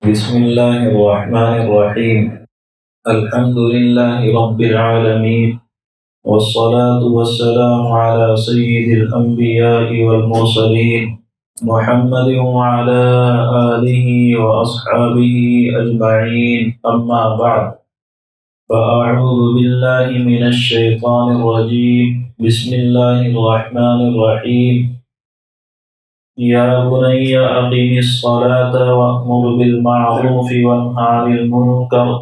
بسم الله الرحمن الرحيم. الحمد لله رب العالمين، والصلاة والسلام على سيد الأنبياء والمرسلين محمد وعلى آله وأصحابه أجمعين. أما بعد، فأعوذ بالله من الشيطان الرجيم. بسم الله الرحمن الرحيم. يا بني أقم الصلاة وأمر بالمعروف وانه عن المنكر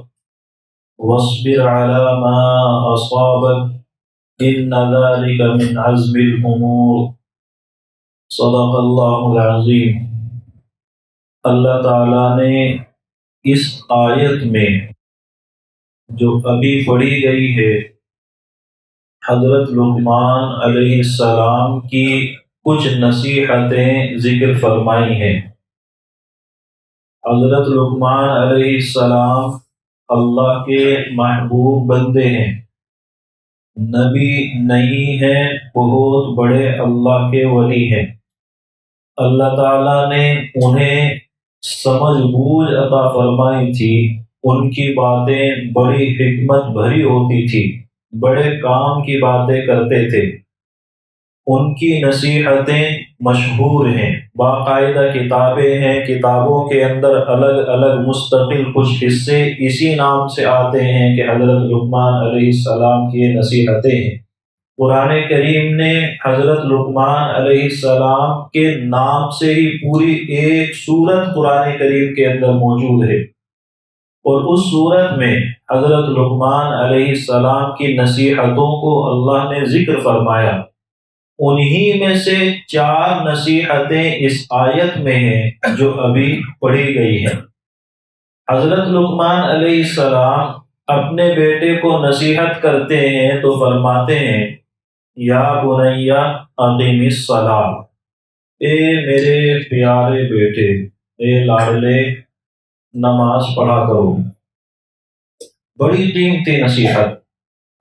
واصبر على ما أصابك إن ذلك من عزم الأمور. صدق اللہ العظیم. اللہ تعالیٰ نے اس آیت میں جو ابھی پڑھی گئی ہے حضرت لقمان علیہ السلام کی کچھ نصیحتیں ذکر فرمائی ہیں. حضرت لقمان علیہ السلام اللہ کے محبوب بندے ہیں، نبی نہیں ہیں، بہت بڑے اللہ کے ولی ہیں. اللہ تعالیٰ نے انہیں سمجھ بوجھ عطا فرمائی تھی. ان کی باتیں بڑی حکمت بھری ہوتی تھی، بڑے کام کی باتیں کرتے تھے. ان کی نصیحتیں مشہور ہیں، باقاعدہ کتابیں ہیں، کتابوں کے اندر الگ الگ مستقل کچھ حصے اسی نام سے آتے ہیں کہ حضرت لقمان علیہ السلام کی نصیحتیں ہیں. قرآن کریم نے حضرت لقمان علیہ السلام کے نام سے ہی پوری ایک سورت قرآن کریم کے اندر موجود ہے، اور اس سورت میں حضرت لقمان علیہ السلام کی نصیحتوں کو اللہ نے ذکر فرمایا. انہی میں سے 4 نصیحتیں اس آیت میں ہیں جو ابھی پڑھی گئی ہیں. حضرت لقمان علیہ السلام اپنے بیٹے کو نصیحت کرتے ہیں تو فرماتے ہیں، یا بنی اقم الصلاۃ، اے میرے پیارے بیٹے، اے لاڈلے، نماز پڑھا کرو. بڑی قیمتی نصیحت.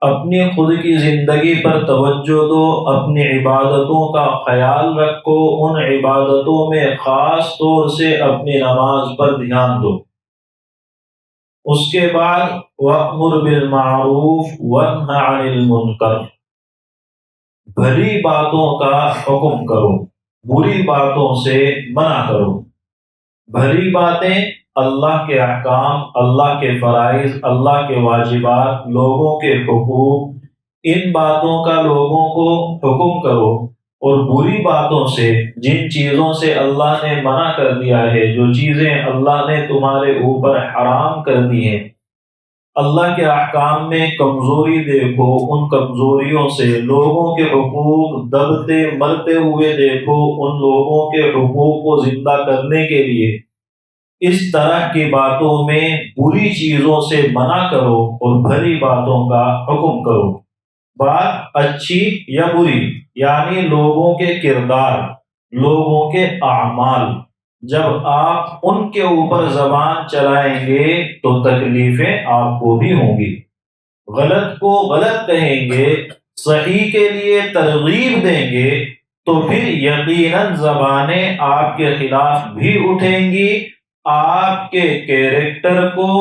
اپنی خود کی زندگی پر توجہ دو، اپنی عبادتوں کا خیال رکھو، ان عبادتوں میں خاص طور سے اپنی نماز پر دھیان دو. اس کے بعد وَأْمُرْ بِالْمَعْرُوفِ وَانْهَ عَنِ الْمُنْكَرِ، بھلی باتوں کا حکم کرو، بری باتوں سے منع کرو. بھلی باتیں اللہ کے احکام، اللہ کے فرائض، اللہ کے واجبات، لوگوں کے حقوق، ان باتوں کا لوگوں کو حکم کرو. اور بری باتوں سے، جن چیزوں سے اللہ نے منع کر دیا ہے، جو چیزیں اللہ نے تمہارے اوپر حرام کر دی ہیں، اللہ کے احکام میں کمزوری دیکھو، ان کمزوریوں سے لوگوں کے حقوق دبتے مرتے ہوئے دیکھو، ان لوگوں کے حقوق کو زندہ کرنے کے لیے اس طرح کی باتوں میں بری چیزوں سے منع کرو اور بھلی باتوں کا حکم کرو. بات اچھی یا بری، یعنی لوگوں کے کردار، لوگوں کے اعمال، جب آپ ان کے اوپر زبان چلائیں گے تو تکلیفیں آپ کو بھی ہوں گی. غلط کو غلط کہیں گے، صحیح کے لیے ترغیب دیں گے تو پھر یقیناً زبانیں آپ کے خلاف بھی اٹھیں گی. آپ کے کیریکٹر کو،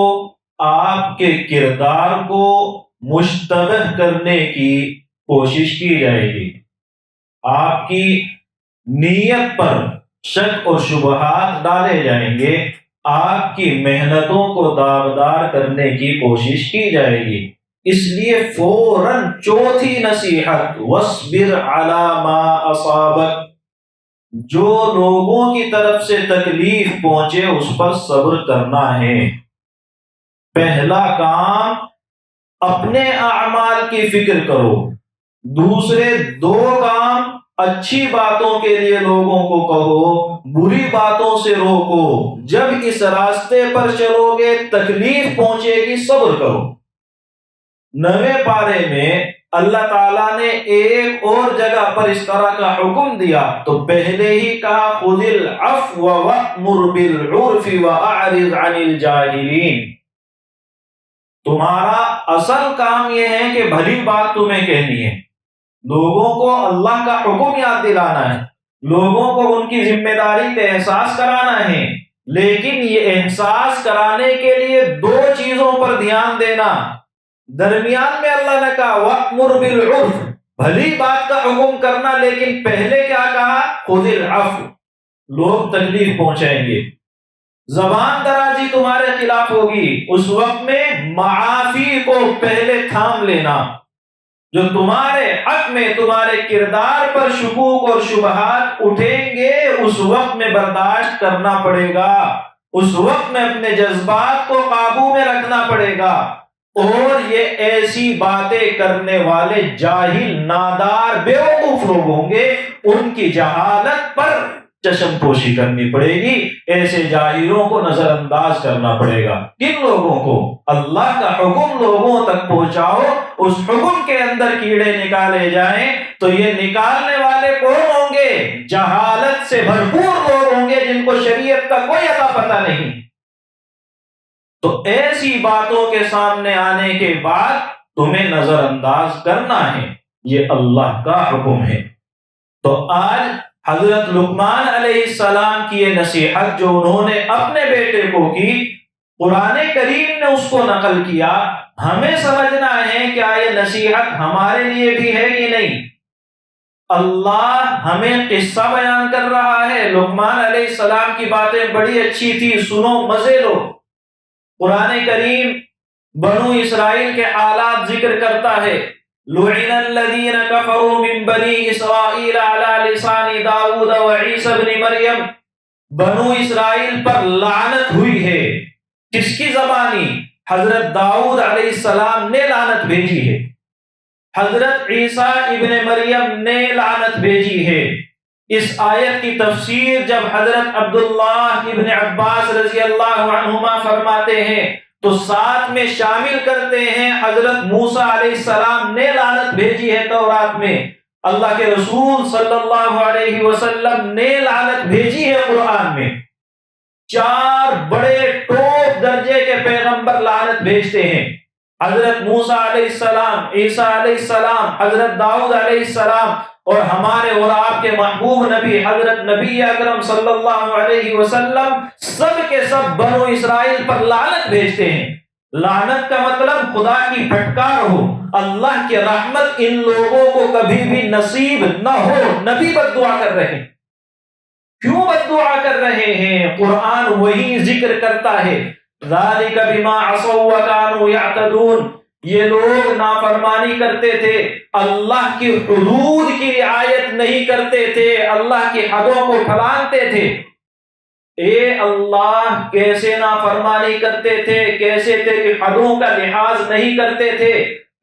آپ کے کردار کو مشتبہ کرنے کی کوشش کی جائے گی. آپ کی نیت پر شک اور شبہات ڈالے جائیں گے، آپ کی محنتوں کو داغدار کرنے کی کوشش کی جائے گی. اس لیے فوراً چوتھی نصیحت وَاصْبِرْ عَلَى مَا أَصَابَكَ، جو لوگوں کی طرف سے تکلیف پہنچے اس پر صبر کرنا ہے. پہلا کام اپنے اعمال کی فکر کرو. دوسرے 2 کام اچھی باتوں کے لیے لوگوں کو کہو، بری باتوں سے روکو. جب اس راستے پر چلو گے تکلیف پہنچے گی، صبر کرو. 9ویں پارے میں اللہ تعالیٰ نے ایک اور جگہ پر اس طرح کا حکم دیا تو پہلے ہی کہا خُذِ الْعَفْوَ وَأْمُرْ بِالْعُرْفِ وَأَعْرِضْ عَنِ الْجَاهِلِينَ. تمہارا اصل کام یہ ہے کہ بھلی بات تمہیں کہنی ہے، لوگوں کو اللہ کا حکم یاد دلانا ہے، لوگوں کو ان کی ذمہ داری کا احساس کرانا ہے. لیکن یہ احساس کرانے کے لیے دو چیزوں پر دھیان دینا۔ درمیان میں اللہ نے کہا وَأْمُرْ بِالْعُرْفِ، بھلی بات کا حکم کرنا، لیکن پہلے کیا کہا؟ خُذِ الْعَفْوَ، لوگ تکلیف پہنچائیں گے، زبان درازی تمہارے خلاف ہوگی، اس وقت میں معافی کو پہلے تھام لینا۔ جو تمہارے حق میں تمہارے کردار پر شکوک اور شبہات اٹھیں گے اس وقت میں برداشت کرنا پڑے گا، اس وقت میں اپنے جذبات کو قابو میں رکھنا پڑے گا۔ اور یہ ایسی باتیں کرنے والے جاہل، نادار، بیوقوف لوگ ہوں گے، ان کی جہالت پر چشم پوشی کرنی پڑے گی، ایسے جاہلوں کو نظر انداز کرنا پڑے گا۔ کن لوگوں کو؟ اللہ کا حکم لوگوں تک پہنچاؤ، اس حکم کے اندر کیڑے نکالے جائیں تو یہ نکالنے والے کون ہوں گے؟ جہالت سے بھرپور لوگ ہوں گے جن کو شریعت کا کوئی اتا پتہ نہیں۔ تو ایسی باتوں کے سامنے آنے کے بعد تمہیں نظر انداز کرنا ہے، یہ اللہ کا حکم ہے۔ تو آج حضرت لقمان علیہ السلام کی یہ نصیحت جو انہوں نے اپنے بیٹے کو کی، قرآن کریم نے اس کو نقل کیا، ہمیں سمجھنا ہے کیا یہ نصیحت ہمارے لیے بھی ہے کہ نہیں؟ اللہ ہمیں قصہ بیان کر رہا ہے، لقمان علیہ السلام کی باتیں بڑی اچھی تھی، سنو، مزے لو۔ قرآن کریم بنو اسرائیل کے حالات ذکر کرتا ہے، لعن الذین کفروا من بنی اسرائیل علی لسان داؤد و عیسی ابن مریم، بنو اسرائیل پر لعنت ہوئی ہے۔ کس کی زبانی؟ حضرت داؤد علیہ السلام نے لعنت بھیجی ہے، حضرت عیسیٰ ابن مریم نے لعنت بھیجی ہے۔ اس آیت کی تفسیر جب حضرت عبداللہ ابن عباس رضی اللہ عنہما فرماتے ہیں تو ساتھ میں شامل کرتے ہیں حضرت موسیٰ علیہ السلام نے لعنت بھیجی ہے تورات میں، اللہ کے رسول صلی اللہ علیہ وسلم نے لعنت بھیجی ہے قرآن میں۔ چار بڑے ٹاپ درجے کے پیغمبر لعنت بھیجتے ہیں، حضرت موسیٰ علیہ السلام، عیسیٰ علیہ السلام، حضرت داؤد علیہ السلام، اور ہمارے اور آپ کے محبوب نبی حضرت نبی اکرم صلی اللہ علیہ وسلم، سب کے سب بنو اسرائیل پر لعنت بھیجتے ہیں۔ لعنت کا مطلب خدا کی پھٹکار ہو، اللہ کی رحمت ان لوگوں کو کبھی بھی نصیب نہ ہو۔ نبی بد دعا کر رہے ہیں، کیوں بد دعا کر رہے ہیں؟ قرآن وہی ذکر کرتا ہے، ذالک بما عصوا وکانوا یعتدون، یہ لوگ نافرمانی کرتے تھے، اللہ کی حدود کی رعایت نہیں کرتے تھے، اللہ کی حدوں کو پھلانگتے تھے۔ اے اللہ، کیسے نافرمانی کرتے تھے، کیسے تیری حدوں کا لحاظ نہیں کرتے تھے؟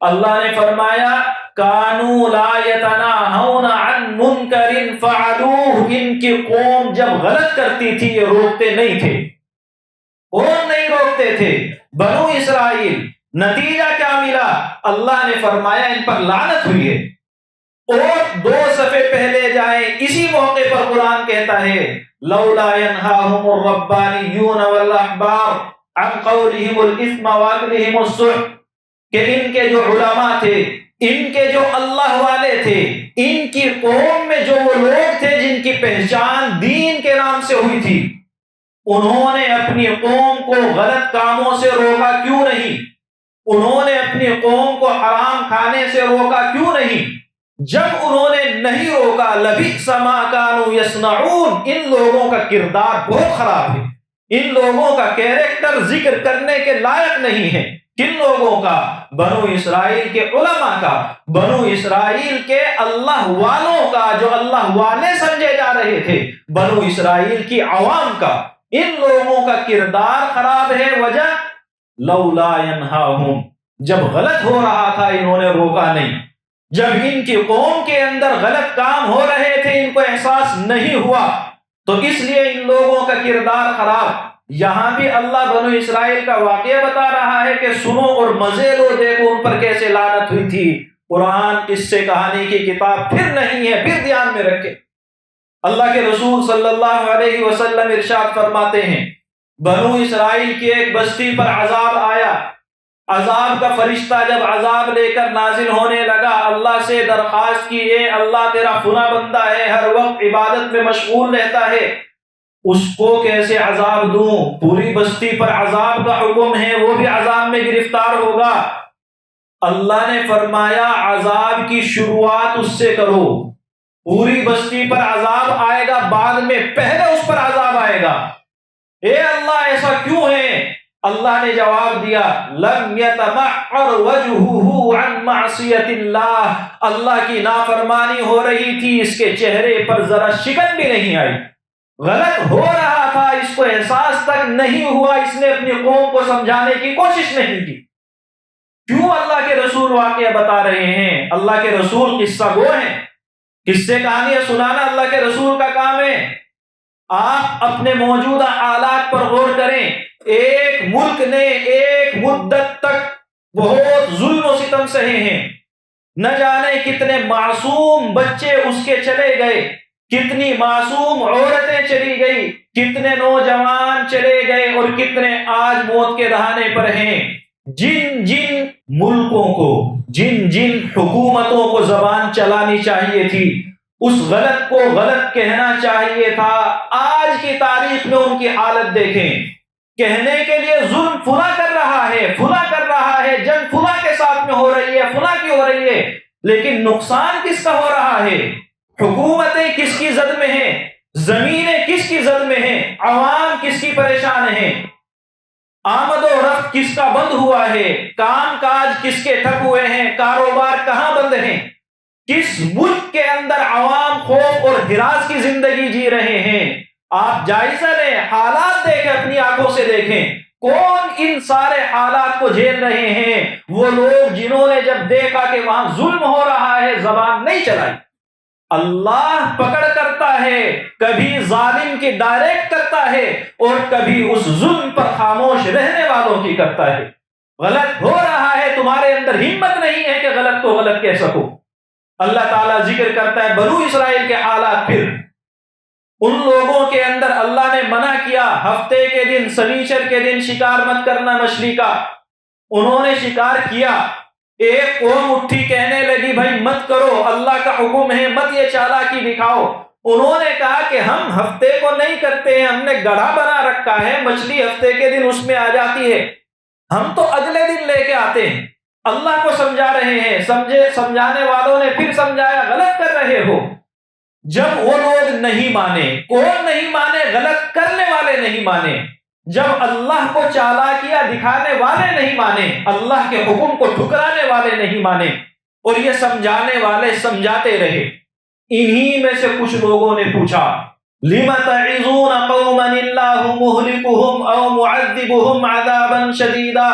اللہ نے فرمایا کانوا لا یتناہون عن منکر فعلوہ، ان کی قوم جب غلط کرتی تھی یہ روکتے نہیں تھے۔ کون نہیں روکتے تھے؟ بنو اسرائیل۔ نتیجہ کیا ملا؟ اللہ نے فرمایا ان پر لعنت ہوئی ہے۔ اور دو صفحے پہلے جائیں، اسی موقع پر قرآن کہتا ہے لولا ینہاہم الربانیون والاحبار عن قولہم الاثم واکلہم السحت، کہ ان کے جو علماء تھے، ان کے جو اللہ والے تھے، ان کی قوم میں جو وہ لوگ تھے جن کی پہچان دین کے نام سے ہوئی تھی، انہوں نے اپنی قوم کو غلط کاموں سے روکا کیوں نہیں؟ انہوں نے اپنی قوم کو حرام کھانے سے روکا کیوں نہیں؟ جب انہوں نے نہیں روکا لبئس ما کانوا یصنعون، ان لوگوں کا کردار بہت خراب ہے، ان لوگوں کا کیریکٹر ذکر کرنے کے لائق نہیں ہے۔ کن لوگوں کا؟ بنو اسرائیل کے علماء کا، بنو اسرائیل کے اللہ والوں کا، جو اللہ والے سمجھے جا رہے تھے، بنو اسرائیل کی عوام کا، ان لوگوں کا کردار خراب ہے۔ وجہ لولا ینہاہم، جب غلط ہو رہا تھا انہوں نے روکا نہیں، جب ان کی قوم کے اندر غلط کام ہو رہے تھے ان کو احساس نہیں ہوا، تو اس لیے ان لوگوں کا کردار خراب۔ یہاں بھی اللہ بنو اسرائیل کا واقعہ بتا رہا ہے کہ سنو اور مزے لو، دیکھو ان پر کیسے لعنت ہوئی تھی۔ قرآن قصے کہانی کی کتاب پھر نہیں ہے، پھر دھیان میں رکھے۔ اللہ کے رسول صلی اللہ علیہ وسلم ارشاد فرماتے ہیں بنو اسرائیل کی ایک بستی پر عذاب آیا، عذاب کا فرشتہ جب عذاب لے کر نازل ہونے لگا، اللہ سے درخواست کی، اے اللہ تیرا فنا بندہ ہے، ہر وقت عبادت میں مشغول رہتا ہے، اس کو کیسے عذاب دوں؟ پوری بستی پر عذاب کا حکم ہے، وہ بھی عذاب میں گرفتار ہوگا۔ اللہ نے فرمایا عذاب کی شروعات اس سے کرو، پوری بستی پر عذاب آئے گا بعد میں، پہلے اس پر عذاب آئے گا۔ اے اللہ ایسا کیوں ہے؟ اللہ نے جواب دیا لم یتمعر وجہہ عن معصیت اللہ، اللہ کی نافرمانی ہو رہی تھی، اس کے چہرے پر ذرا شکن بھی نہیں آئی، غلط ہو رہا تھا، اس کو احساس تک نہیں ہوا، اس نے اپنی قوم کو سمجھانے کی کوشش نہیں کی۔ کیوں اللہ کے رسول واقعہ بتا رہے ہیں؟ اللہ کے رسول قصہ گو ہیں، قصے کہانیاں سنانا اللہ کے رسول کا کام ہے۔ آپ اپنے موجودہ حالات پر غور کریں، ایک ملک نے ایک مدت تک بہت ظلم و ستم سہے ہیں، نہ جانے کتنے معصوم بچے اس کے چلے گئے، کتنی معصوم عورتیں چلی گئی، کتنے نوجوان چلے گئے، اور کتنے آج موت کے دہانے پر ہیں۔ جن جن ملکوں کو، جن جن حکومتوں کو زبان چلانی چاہیے تھی، اس غلط کو غلط کہنا چاہیے تھا، آج کی تاریخ میں ان کی حالت دیکھیں، کہنے کے لیے ظلم فلاں کر رہا ہے، فلاں کر رہا ہے، جنگ فلاں کے ساتھ میں ہو رہی ہے، فلاں کی ہو رہی ہے، لیکن نقصان کس کا ہو رہا ہے؟ حکومتیں کس کی زد میں ہیں، زمینیں کس کی زد میں ہیں، عوام کس کی پریشان ہیں، آمد و رفت کس کا بند ہوا ہے، کام کاج کس کے ٹھپ ہوئے ہیں، کاروبار کہاں بند ہیں، کس ملک کے اندر عوام خوف اور ہراس کی زندگی جی رہے ہیں۔ آپ جائزہ لیں، حالات دیکھیں، اپنی آنکھوں سے دیکھیں، کون ان سارے حالات کو جھیل رہے ہیں؟ وہ لوگ جنہوں نے جب دیکھا کہ وہاں ظلم ہو رہا ہے زبان نہیں چلائی۔ اللہ پکڑ کرتا ہے، کبھی ظالم کی ڈائریکٹ کرتا ہے اور کبھی اس ظلم پر خاموش رہنے والوں کی کرتا ہے۔ غلط ہو رہا ہے، تمہارے اندر ہمت نہیں ہے کہ غلط کو غلط کہہ سکو۔ اللہ تعالیٰ ذکر کرتا ہے بنو اسرائیل کے حالات، پھر ان لوگوں کے اندر اللہ نے منع کیا ہفتے کے دن، سنیچر کے دن شکار مت کرنا مچھلی کا، انہوں نے شکار کیا، ایک قوم اٹھی کہنے لگی بھائی مت کرو، اللہ کا حکم ہے، مت یہ چالاکی دکھاؤ۔ انہوں نے کہا کہ ہم ہفتے کو نہیں کرتے ہیں، ہم نے گڑھا بنا رکھا ہے، مچھلی ہفتے کے دن اس میں آ جاتی ہے، ہم تو اگلے دن لے کے آتے ہیں۔ اللہ کو سمجھا رہے ہیں، سمجھانے والوں نے پھر سمجھایا غلط کر رہے ہو۔ جب وہ لوگ نہیں مانے، کون نہیں مانے؟ غلط کرنے والے نہیں مانے۔ جب اللہ کو چالاکیاں دکھانے والے نہیں مانے، اللہ کے حکم کو ٹھکرانے والے نہیں مانے، اور یہ سمجھانے والے سمجھاتے رہے۔ انہی میں سے کچھ لوگوں نے پوچھا لِمَ تَعِظُونَ قَوْمًا اللَّهُ مُهْلِكُهُمْ أَوْ مُعَذِّبُهُمْ عَذَابًا شَدِيدًا،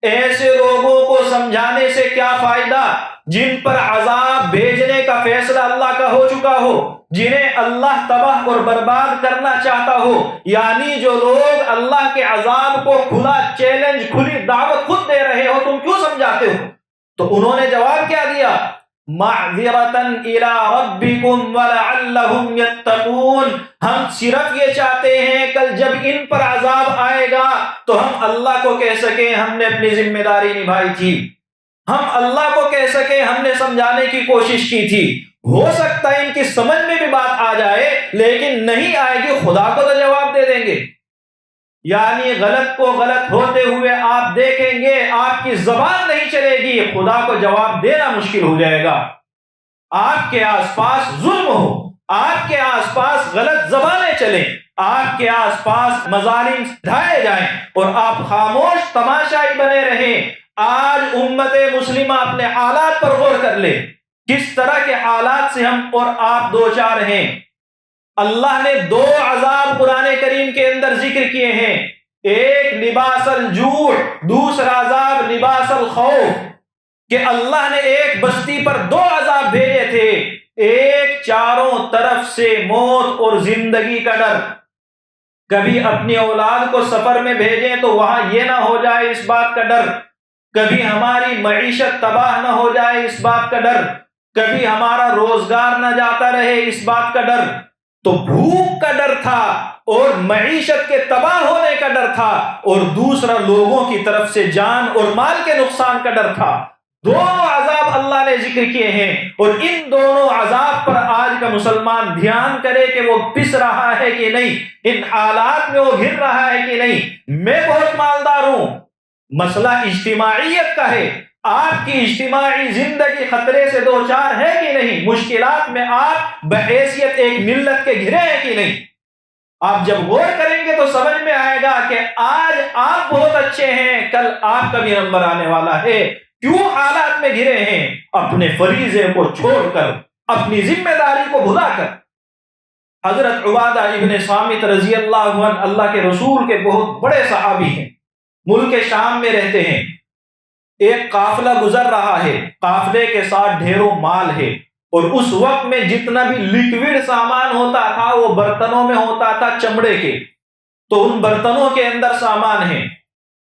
ایسے لوگوں کو سمجھانے سے کیا فائدہ جن پر عذاب بھیجنے کا فیصلہ اللہ کا ہو چکا ہو، جنہیں اللہ تباہ اور برباد کرنا چاہتا ہو، یعنی جو لوگ اللہ کے عذاب کو کھلا چیلنج، کھلی دعوت خود دے رہے ہو، تم کیوں سمجھاتے ہو؟ تو انہوں نے جواب کیا دیا؟ مَعْذِرَةً إِلَىٰ رَبِّكُمْ وَلَعَلَّهُمْ يَتَّقُونَ، ہم صرف یہ چاہتے ہیں کل جب ان پر عذاب آئے گا تو ہم اللہ کو کہہ سکیں ہم نے اپنی ذمہ داری نبھائی تھی، ہم اللہ کو کہہ سکیں ہم نے سمجھانے کی کوشش کی تھی۔ ہو سکتا ہے ان کی سمجھ میں بھی بات آ جائے، لیکن نہیں آئے گی، خدا کو تو جواب دے دیں گے۔ یعنی غلط کو غلط ہوتے ہوئے آپ دیکھیں گے، آپ کی زبان نہیں چلے گی، خدا کو جواب دینا مشکل ہو جائے گا۔ آپ کے آس پاس ظلم ہو، آپ کے آس پاس غلط زبانیں چلیں، آپ کے آس پاس مظالم ڈھائے جائیں اور آپ خاموش تماشائی بنے رہیں۔ آج امت مسلمہ اپنے حالات پر غور کر لے، کس طرح کے حالات سے ہم اور آپ دو چار ہیں۔ اللہ نے دو عذاب قرآن کریم کے اندر ذکر کیے ہیں، ایک لباس الجوع، دوسرا عذاب لباس الخوف، کہ اللہ نے ایک بستی پر دو عذاب بھیجے تھے، ایک چاروں طرف سے موت اور زندگی کا ڈر، کبھی اپنی اولاد کو سفر میں بھیجیں تو وہاں یہ نہ ہو جائے اس بات کا ڈر، کبھی ہماری معیشت تباہ نہ ہو جائے اس بات کا ڈر، کبھی ہمارا روزگار نہ جاتا رہے اس بات کا ڈر۔ تو بھوک کا ڈر تھا اور معیشت کے تباہ ہونے کا ڈر تھا، اور دوسرا لوگوں کی طرف سے جان اور مال کے نقصان کا ڈر تھا۔ دونوں عذاب اللہ نے ذکر کیے ہیں، اور ان دونوں عذاب پر آج کا مسلمان دھیان کرے کہ وہ پس رہا ہے کہ نہیں، ان حالات میں وہ گر رہا ہے کہ نہیں۔ میں بہت مالدار ہوں، مسئلہ اجتماعیت کا ہے، آپ کی اجتماعی زندگی خطرے سے دوچار ہے کہ نہیں، مشکلات میں آپ بحیثیت ایک ملت کے گھرے ہیں کہ نہیں۔ آپ جب غور کریں گے تو سمجھ میں آئے گا کہ آج آپ بہت اچھے ہیں، کل آپ کا بھی نمبر آنے والا ہے۔ کیوں حالات میں گھرے ہیں؟ اپنے فریضے کو چھوڑ کر، اپنی ذمہ داری کو بھلا کر۔ حضرت عبادہ ابن صامت رضی اللہ عنہ اللہ کے رسول کے بہت بڑے صحابی ہیں، ملک شام میں رہتے ہیں۔ ایک قافلہ گزر رہا ہے، قافلے کے ساتھ ڈھیروں مال ہے، اور اس وقت میں جتنا بھی لیکوڈ سامان ہوتا تھا وہ برتنوں میں ہوتا تھا چمڑے کے، تو ان برتنوں کے اندر سامان ہے۔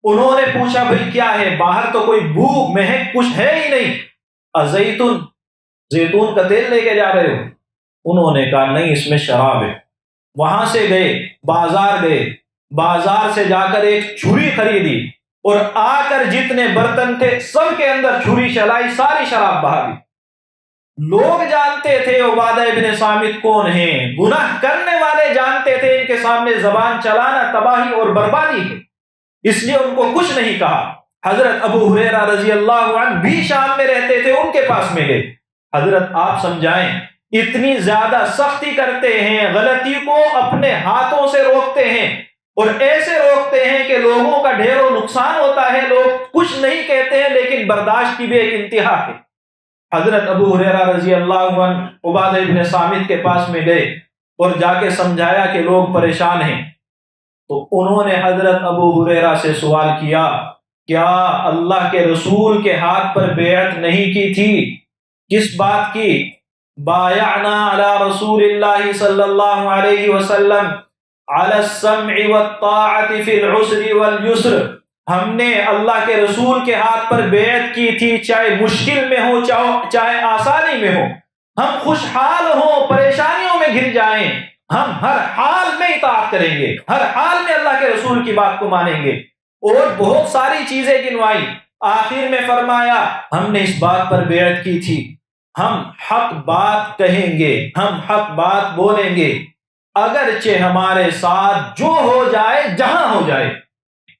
انہوں نے پوچھا بھئی کیا ہے؟ باہر تو کوئی بو مہک کچھ ہے ہی نہیں۔ ازیتون، زیتون کا تیل لے کے جا رہے ہو؟ انہوں نے کہا نہیں، اس میں شراب ہے۔ وہاں سے گئے، بازار سے جا کر ایک چھری خریدی، اور آ کر جتنے برتن تھے سب کے اندر چھری چلائی، ساری شراب بہا دی۔ لوگ جانتے تھے عبادہ ابن صامت کون ہیں، گناہ کرنے والے جانتے تھے ان کے سامنے زبان چلانا تباہی اور بربادی ہے، اس لیے ان کو کچھ نہیں کہا۔ حضرت ابو ہریرہ رضی اللہ عنہ بھی شام میں رہتے تھے، ان کے پاس میں گئے، حضرت آپ سمجھائیں، اتنی زیادہ سختی کرتے ہیں، غلطی کو اپنے ہاتھوں سے روکتے ہیں، اور ایسے روکتے ہیں کہ لوگوں کا ڈھیروں نقصان ہوتا ہے، لوگ کچھ نہیں کہتے ہیں لیکن برداشت کی بھی ایک انتہا ہے۔ حضرت ابو ہریرہ رضی اللہ عنہ عبادہ ابن صامت کے پاس میں گئے اور جا کے سمجھایا کہ لوگ پریشان ہیں، تو انہوں نے حضرت ابو ہریرہ سے سوال کیا، کیا اللہ کے رسول کے ہاتھ پر بیعت نہیں کی تھی؟ کس بات کی؟ بایعنا علی رسول اللہ صلی اللہ علیہ وسلم علی السمع والطاعت فی العسر والیسر، ہم نے اللہ کے رسول کے ہاتھ پر بیعت کی تھی، چاہے مشکل میں ہو چاہے آسانی میں ہو، ہم خوشحال ہوں پریشانیوں میں گھر جائیں، ہم ہر حال میں اطاعت کریں گے، ہر حال میں اللہ کے رسول کی بات کو مانیں گے، اور بہت ساری چیزیں گنوائی۔ آخر میں فرمایا ہم نے اس بات پر بیعت کی تھی، ہم حق بات کہیں گے، ہم حق بات بولیں گے، اگرچہ ہمارے ساتھ جو ہو جائے، جہاں ہو جائے،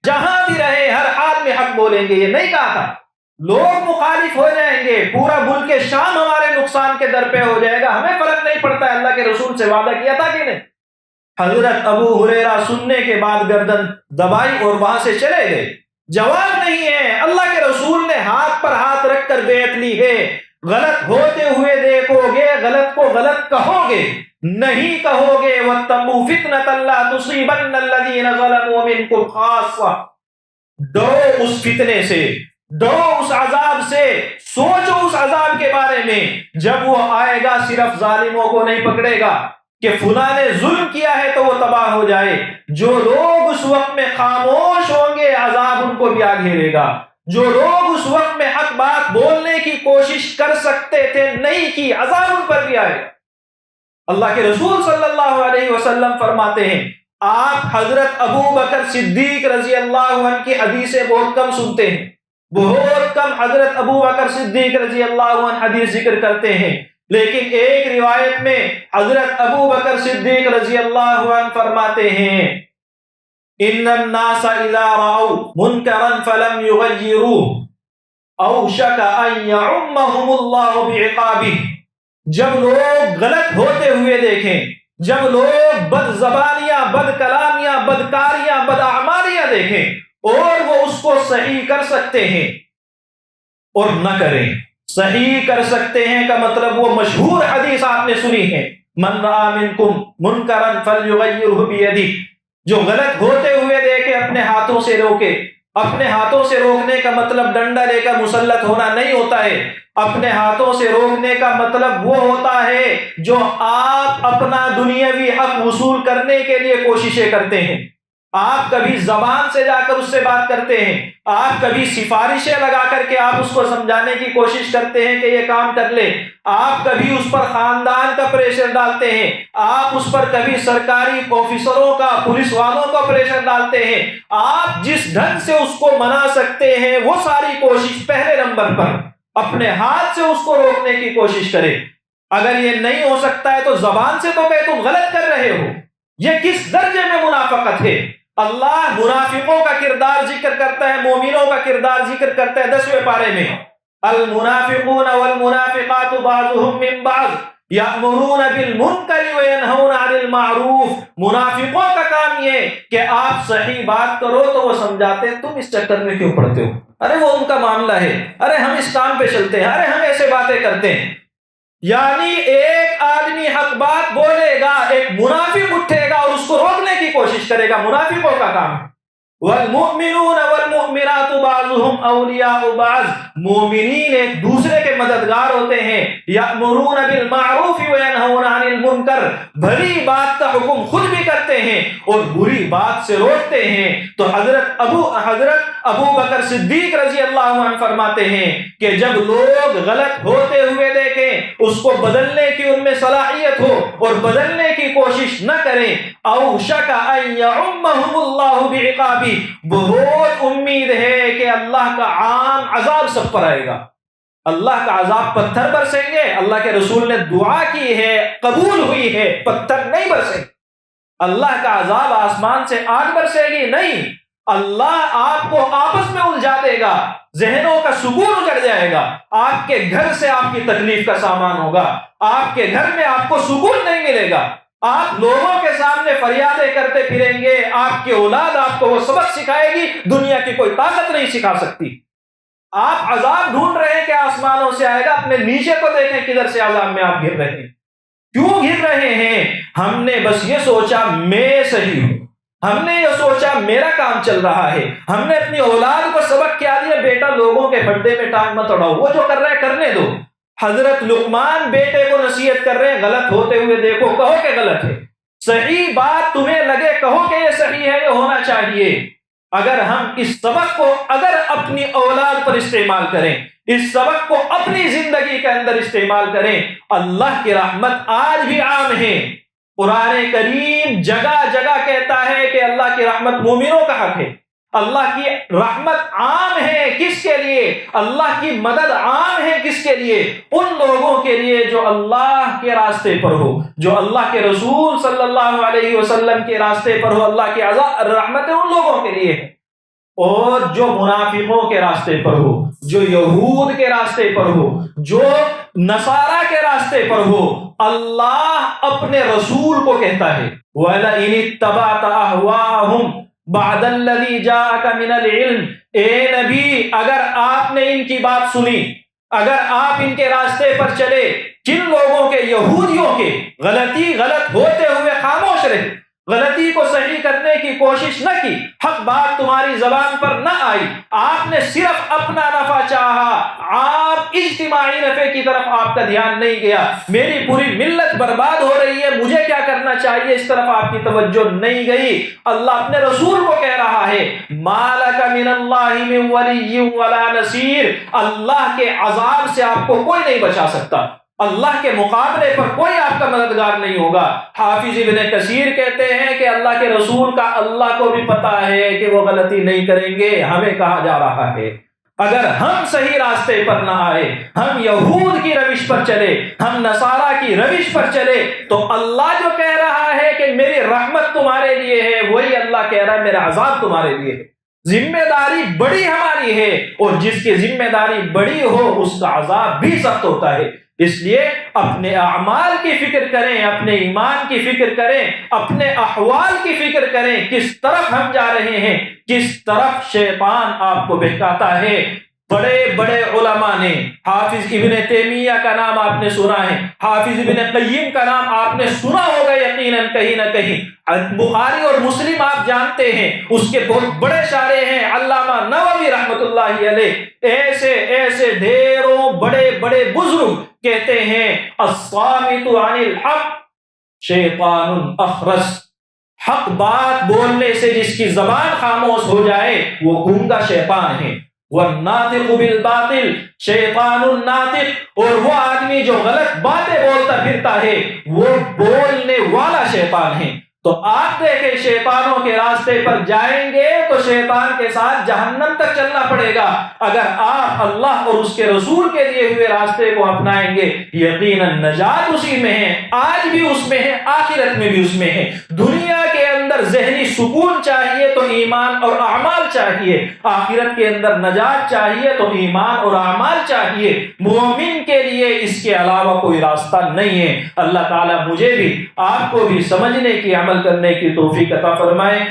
جہاں بھی رہے، ہر حال میں حق بولیں گے۔ یہ نہیں کہا تھا لوگ مخالف ہو جائیں گے، پورا ملک شام ہمارے نقصان کے در پہ ہو جائے گا، ہمیں فرق نہیں پڑتا ہے، اللہ کے رسول سے وعدہ کیا تھا کہ نہیں۔ حضرت ابو ہریرہ سننے کے بعد گردن دبائی اور وہاں سے چلے گئے۔ جواب نہیں ہے، اللہ کے رسول نے ہاتھ پر ہاتھ رکھ کر بیعت لی ہے، غلط ہوتے ہوئے دیکھو گے، غلط کو غلط کہو گے، نہیں کہو گے وَاتَّقُوا فِتْنَةً لَا تُصِيبَنَّ الَّذِينَ ظَلَمُوا مِنكُمْ خَاصَّةً، ڈرو اس فتنے سے، ڈرو اس عذاب سے، سوچو اس عذاب کے بارے میں، جب وہ آئے گا صرف ظالموں کو نہیں پکڑے گا کہ فلاں نے ظلم کیا ہے تو وہ تباہ ہو جائے، جو لوگ اس وقت میں خاموش ہوں گے عذاب ان کو بھی آ گھیرے گا، جو لوگ اس وقت میں حق بات بولنے کی کوشش کر سکتے تھے نہیں کی، عذاب ان پر بھی آئے۔ اللہ کے رسول صلی اللہ علیہ وسلم فرماتے ہیں، آپ حضرت ابو بکر صدیق رضی اللہ عنہ کی حدیثیں بہت کم سنتے ہیں، بہت کم حضرت ابو بکر صدیق رضی اللہ عنہ حدیث ذکر کرتے ہیں، لیکن ایک روایت میں حضرت ابو بکر صدیق رضی اللہ عنہ فرماتے ہیں، ان الناس اذا رأوا منکرا فلم یغیروه اوشک ان یعمهم اللہ بعقابہ، جب لوگ غلط ہوتے ہوئے دیکھیں، جب لوگ بد زبانیاں، بد کلامیاں، بدکاریاں، بد اعمالیاں دیکھیں اور وہ اس کو صحیح کر سکتے ہیں اور نہ کریں، صحیح کر سکتے ہیں کا مطلب وہ مشہور حدیث آپ نے سنی ہے، من رأى منکم منکرا فلیغیرہ بیدہ، جو غلط ہوتے ہوئے دیکھے اپنے ہاتھوں سے روکے۔ اپنے ہاتھوں سے روکنے کا مطلب ڈنڈا لے کر مسلط ہونا نہیں ہوتا ہے، اپنے ہاتھوں سے روکنے کا مطلب وہ ہوتا ہے جو آپ اپنا دنیاوی حق وصول کرنے کے لیے کوششیں کرتے ہیں، آپ کبھی زبان سے جا کر اس سے بات کرتے ہیں، آپ کبھی سفارشیں لگا کر کے آپ اس کو سمجھانے کی کوشش کرتے ہیں کہ یہ کام کر لے، آپ کبھی اس پر خاندان کا پریشر ڈالتے ہیں، آپ اس پر کبھی سرکاری آفیسروں کا، پولیس والوں کا پریشر ڈالتے ہیں، آپ جس ڈھنگ سے اس کو منا سکتے ہیں وہ ساری کوشش پہلے نمبر پر اپنے ہاتھ سے اس کو روکنے کی کوشش کرے۔ اگر یہ نہیں ہو سکتا ہے تو زبان سے تو کہ تم غلط کر رہے ہو۔ یہ کس درجے میں منافقت ہے؟ اللہ منافقوں کا کردار ذکر کرتا ہے، مومنوں کا کردار ذکر کرتا ہے 10ویں پارے میں، المنافقون والمنافقات بعضهم من بعض یأمرون بالمنکر وینہون عن المعروف۔ منافقوں کا کام یہ کہ آپ صحیح بات کرو تو وہ سمجھاتے ہیں تم اس چکر میں کیوں پڑتے ہو، ارے وہ ان کا معاملہ ہے، ارے ہم اس کام پہ چلتے ہیں، ارے ہم ایسے باتیں کرتے ہیں۔ یعنی ایک آدمی حق بات بولے گا، ایک منافق اٹھے گا اور اس کو روکنے کی کوشش کرے گا، منافقوں کا کام ہے۔ والمؤمنون والمؤمنات بعضهم اولیاء بعض، مومنین ایک دوسرے کے مددگار ہوتے ہیں۔ یأمرون بالمعروف وینہون عن المنکر، بھلی بات کا حکم خود بھی کرتے ہیں اور بری بات سے روکتے ہیں۔ تو حضرت ابو بکر صدیق رضی اللہ عنہ فرماتے ہیں کہ جب لوگ غلط ہوتے ہوئے دیکھیں، اس کو بدلنے کی ان میں صلاحیت ہو اور بدلنے کی کوشش نہ کریں، اوشک ان یعمہم اللہ بعقابہ، بہت امید ہے کہ اللہ کا عام عذاب سب پر آئے گا۔ اللہ کا عذاب پتھر برسیں گے، اللہ کے رسول نے دعا کی ہے، قبول ہوئی ہے، پتھر نہیں برسیں گے۔ اللہ کا عذاب آسمان سے آگ برسے گی نہیں، اللہ آپ کو آپس میں الجھا دے گا، ذہنوں کا سکون اجڑ جائے گا، آپ کے گھر سے آپ کی تکلیف کا سامان ہوگا، آپ کے گھر میں آپ کو سکون نہیں ملے گا، آپ لوگوں کے سامنے فریادیں کرتے پھریں گے، آپ کی اولاد آپ کو وہ سبق سکھائے گی دنیا کی کوئی طاقت نہیں سکھا سکتی۔ آپ عذاب ڈھونڈ رہے ہیں کہ آسمانوں سے آئے گا، اپنے نیچے کو دیکھیں کدھر سے عذاب میں آپ گر رہے ہیں، کیوں گر رہے ہیں؟ ہم نے بس یہ سوچا میں صحیح ہوں، ہم نے یہ سوچا میرا کام چل رہا ہے، ہم نے اپنی اولاد کو سبق کیا دیا، بیٹا لوگوں کے کھڈے میں ٹانگ مت اڑاؤ، وہ جو کر رہے ہیں کرنے دو۔ حضرت لقمان بیٹے کو نصیحت کر رہے ہیں، غلط ہوتے ہوئے دیکھو، کہو کہ غلط ہے، صحیح بات تمہیں لگے کہو کہ یہ صحیح ہے، یہ ہونا چاہیے۔ اگر ہم اس سبق کو اگر اپنی اولاد پر استعمال کریں، اس سبق کو اپنی زندگی کے اندر استعمال کریں، اللہ کی رحمت آج بھی عام ہے۔ قرآن کریم جگہ جگہ کہتا ہے کہ اللہ کی رحمت مومنوں کا حق ہے، اللہ کی رحمت عام ہے، کس کے لیے؟ اللہ کی مدد عام ہے، کس کے لیے؟ ان لوگوں کے لیے جو اللہ کے راستے پر ہو، جو اللہ کے رسول صلی اللہ علیہ وسلم کے راستے پر ہو، اللہ کی رحمت ان لوگوں کے لیے ہے۔ اور جو منافقوں کے راستے پر ہو، جو یہود کے راستے پر ہو، جو نصارہ کے راستے پر ہو، اللہ اپنے رسول کو کہتا ہے وَلَئِنِ اتَّبَعْتَ أَهْوَاءَهُمْ بَعْدَ الَّذِي جَاءَكَ مِنَ الْعِلْمِ، اے نبی اگر آپ نے ان کی بات سنی، اگر آپ ان کے راستے پر چلے، جن لوگوں کے یہودیوں کے غلط ہوتے ہوئے خاموش رہے، غلطی کو صحیح کرنے کی کوشش نہ کی، حق بات تمہاری زبان پر نہ آئی، آپ نے صرف اپنا نفع چاہا، آپ اجتماعی نفع کی طرف آپ کا دھیان نہیں گیا، میری پوری ملت برباد ہو رہی ہے، مجھے کیا کرنا چاہیے، اس طرف آپ کی توجہ نہیں گئی۔ اللہ اپنے رسول کو کہہ رہا ہے مَا لَكَ مِنَ اللَّهِ مِن وَلِيٍّ وَلَا نَصِيرٍ، اللہ کے عذاب سے آپ کو کوئی نہیں بچا سکتا، اللہ کے مقابلے پر کوئی آپ کا مددگار نہیں ہوگا۔ حافظ ابن کثیر کہتے ہیں کہ اللہ کے رسول کا اللہ کو بھی پتا ہے کہ وہ غلطی نہیں کریں گے، ہمیں کہا جا رہا ہے اگر ہم صحیح راستے پر نہ آئے، ہم یہود کی روش پر چلے، ہم نصارہ کی روش پر چلے، تو اللہ جو کہہ رہا ہے کہ میری رحمت تمہارے لیے ہے، وہی اللہ کہہ رہا ہے میرا عذاب تمہارے لیے ہے۔ ذمہ داری بڑی ہماری ہے، اور جس کی ذمہ داری بڑی ہو اس کا عذاب بھی سخت ہوتا ہے۔ اس لیے اپنے اعمال کی فکر کریں، اپنے ایمان کی فکر کریں، اپنے احوال کی فکر کریں، کس طرف ہم جا رہے ہیں، کس طرف شیطان آپ کو بہکاتا ہے۔ بڑے بڑے علماء نے، حافظ ابن تیمیہ کا نام آپ نے سنا ہے، حافظ ابن قیم کا نام آپ نے سنا ہوگا یقیناً کہیں نہ کہیں، بخاری اور مسلم آپ جانتے ہیں، اس کے بہت بڑے شارح ہیں علامہ نووی رحمۃ اللہ علیہ، ایسے ڈھیروں بڑے بڑے بزرگ کہتے ہیں الصامت عن الحق شیطان اخرس، حق بات بولنے سے جس کی زبان خاموش ہو جائے وہ گونگا شیطان ہے، والناطق بالباطل شیطان الناطق، اور وہ آدمی جو غلط باتیں بولتا پھرتا ہے وہ بولنے والا شیطان ہے۔ تو آپ دیکھیں شیطانوں کے راستے پر جائیں گے تو شیطان کے ساتھ جہنم تک چلنا پڑے گا. اگر آپ اللہ اور اس کے رسول کے دیے ہوئے راستے کو اپنائیں گے یقیناً نجات اسی میں ہے، آج بھی اس میں ہے، آخرت میں بھی اس میں ہے. دنیا کے اندر ذہنی سکون چاہیے تو ایمان اور اعمال چاہیے، آخرت کے اندر نجات چاہیے تو ایمان اور اعمال چاہیے. مومن کے لیے اس کے علاوہ کوئی راستہ نہیں ہے. اللہ تعالیٰ مجھے بھی آپ کو بھی سمجھنے کی عمل کرنے کی توفیق عطا فرمائے.